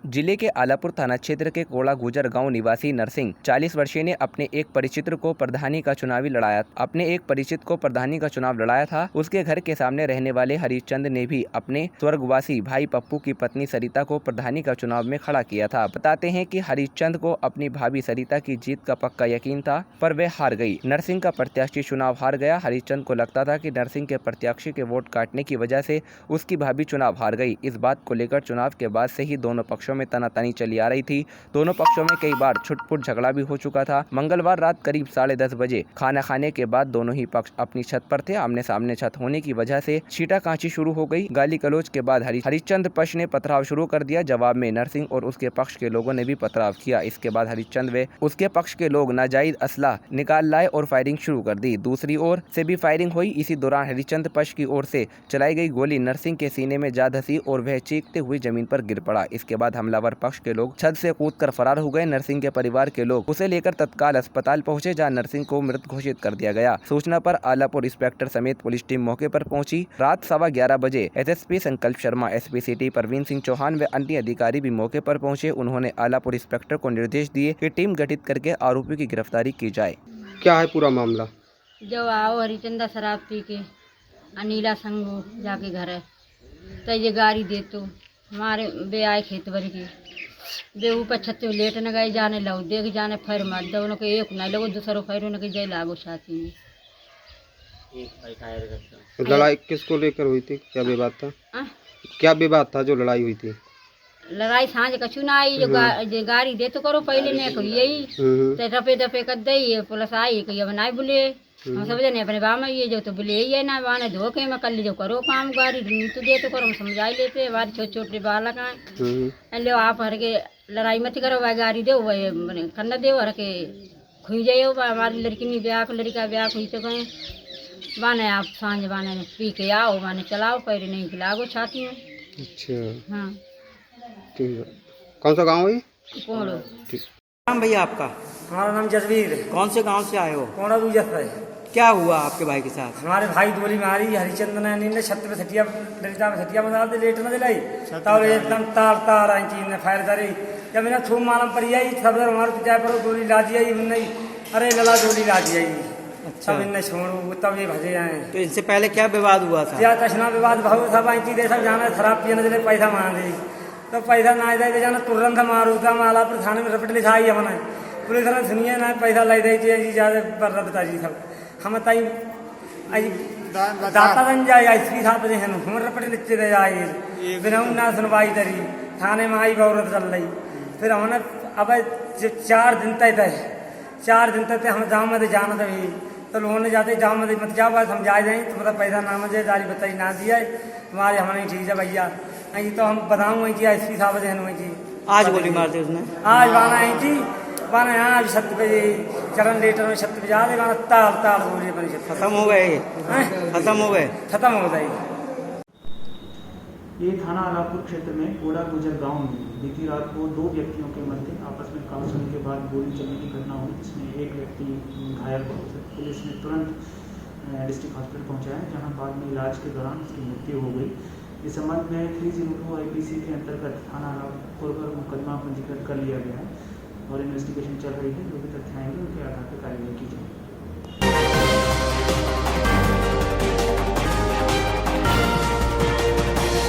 जिले के आलापुर थाना क्षेत्र के कोड़ा गुजर गांव निवासी नरसिंह 40 वर्षीय ने अपने एक परिचित को प्रधानी का चुनाव लड़ाया था। उसके घर के सामने रहने वाले हरिचंद ने भी अपने स्वर्गवासी भाई पप्पू की पत्नी सरिता को प्रधानी का चुनाव में खड़ा किया था। बताते हैं कि हरिचंद को अपनी भाभी सरिता की जीत का पक्का यकीन था, पर वे हार गई। नरसिंह का प्रत्याशी चुनाव हार गया। हरिचंद को लगता था कि नरसिंह के प्रत्याशी के वोट काटने की वजह से उसकी भाभी चुनाव हार गई। इस बात को लेकर चुनाव के बाद से ही दोनों पक्षों में तनातनी चली आ रही थी। दोनों पक्षों में कई बार छुटपुट झगड़ा भी हो चुका था। मंगलवार रात करीब 10:30 बजे खाना खाने के बाद दोनों ही पक्ष अपनी छत पर थे। आमने सामने छत होने की वजह से छींटाकांची शुरू हो गई। गाली गलौज के बाद हरिचंद पक्ष ने पथराव शुरू कर दिया। जवाब में नरसिंह और उसके पक्ष के लोगों ने भी पथराव किया। इसके बाद हरिचंद व उसके पक्ष के लोग नाजायज असला निकाल लाए और फायरिंग शुरू कर दी। दूसरी ओर से भी फायरिंग हुई। इसी दौरान हरिचंद पक्ष की ओर से चलाई गई गोली नरसिंह के सीने में जा धंसी और वह चीखते हुए जमीन पर गिर पड़ा। इसके बाद हमलावर पक्ष के लोग छत से कूदकर फरार हो गए। नरसिंह के परिवार के लोग उसे लेकर तत्काल अस्पताल पहुंचे, जहां नरसिंह को मृत घोषित कर दिया गया। सूचना पर आलापुर इंस्पेक्टर समेत पुलिस टीम मौके पर पहुंची। रात 11:15 बजे एसएसपी संकल्प शर्मा, एसपी सिटी परवीन सिंह चौहान व अन्य अधिकारी भी मौके पर पहुंचे। उन्होंने आलापुर इंस्पेक्टर को निर्देश दिए कि टीम गठित करके आरोपी की गिरफ्तारी की जाए। क्या है पूरा मामला? जब आओ हरिचंदा शराब पी के अनिला संगो जाके घर है तो ये गाड़ी दे तो हमारे बे आए खेत भर के बे ऊपर छत पे लेट न गए, जाने लो देख जाने फैर मार दोनों के एक ना लगो दूसरों फैरों के जय लागो साथी में। लड़ाई किसको लेकर हुई थी? क्या विवाद था? क्या विवाद था जो लड़ाई हुई थी? लड़ाई सांझ कछु ना आई, जो गाड़ी दे तो करो पहले ने करो यही तो रफे दफे कर दई पुलिस आई कि अब ना बोले हम सब जने अपने बाम ये जो तो बोले ये ना बाने धोखे में कर लीजिए करो काम, गाड़ी तो दे तो करो हम समझाई लेते हमारे छोटे छोटे बालक हैं लो आप हर के लड़ाई मत करो वह गाड़ी दो वह करना दे हर के खुई जाइयो हमारी लड़की नहीं ब्याह लड़का ब्याह हुई तो कहें बाने आप सांझ बाने पी के आओ बाने चलाओ पैर नहीं खिलाओ छाती में। अच्छा हाँ ठीक है। कौन सा गाँव है? पोड़ो। नाम भैया आपका? हमारा नाम जसवीर है। कौन से गांव से आए हो? कोड़ा गुजर है। क्या हुआ आपके भाई के साथ? हमारे भाई गोली मारी हरिचंद ने छत पे सटिया डरिता में सटिया बना दे लेट न दिलाई तब एकदम तार आई चीज ने फायर करी। जब मैंने थूम मालूम पड़ी आई सब हमारे पिता पर गोली ला दी आई नहीं अरे गला गोली ला दी आई। अच्छा तब इन्हें छोड़ू तब ये भजे आए। तो इनसे पहले क्या विवाद हुआ था? क्या कशना विवाद भाव सब आई चीज सब जाना खराब पिए न पैसा मांग दे तो पैसा ना दे जाना तुरंत मारू था आलापुर थाने में रपट लिखाई हमने पुलिस ने सुनिए ना पैसा लाई दे ज्यादा पर बता जी सब हम तई दाता बन जाए ऐसी था तो हम रपट लिखते दे जाए बिना ना सुनवाई करी थाने में आई औरत चल रही फिर हमने अब 4 दिन तक हम जाम में जाना था तो लोगों ने जाते जाम में मत जाओ समझाए जाए तो मतलब पैसा ना मजे गाड़ी बताई ना दिया तुम्हारे हमारे ठीक है भैया आई तो हम बताऊँ जी ऐसी था जी आज गोली मारते उसने? आज बाना आई थी बाना यहाँ छत पे चरण लेटर में छत पे जा रहे बाना ताल गोली बनी छत खत्म हो गए? खत्म हो गई। ये थाना आलापुर क्षेत्र में कोड़ा गुजर गांव में बीती रात को 2 व्यक्तियों के मध्य आपस में काउंसलिंग के बाद गोली चलने की घटना हुई, जिसमें एक व्यक्ति घायल हुआ। पुलिस ने तुरंत डिस्ट्रिक्ट हॉस्पिटल पहुंचाया, जहां बाद में इलाज के दौरान उसकी मृत्यु हो गई। इस संबंध में 302 IPC के अंतर्गत थाना आलापुर पर मुकदमा पंजीकृत कर लिया गया है और इन्वेस्टिगेशन चल रही है। जो भी तथ्य आएंगे उनके आधार पर कार्रवाई की जाएगी।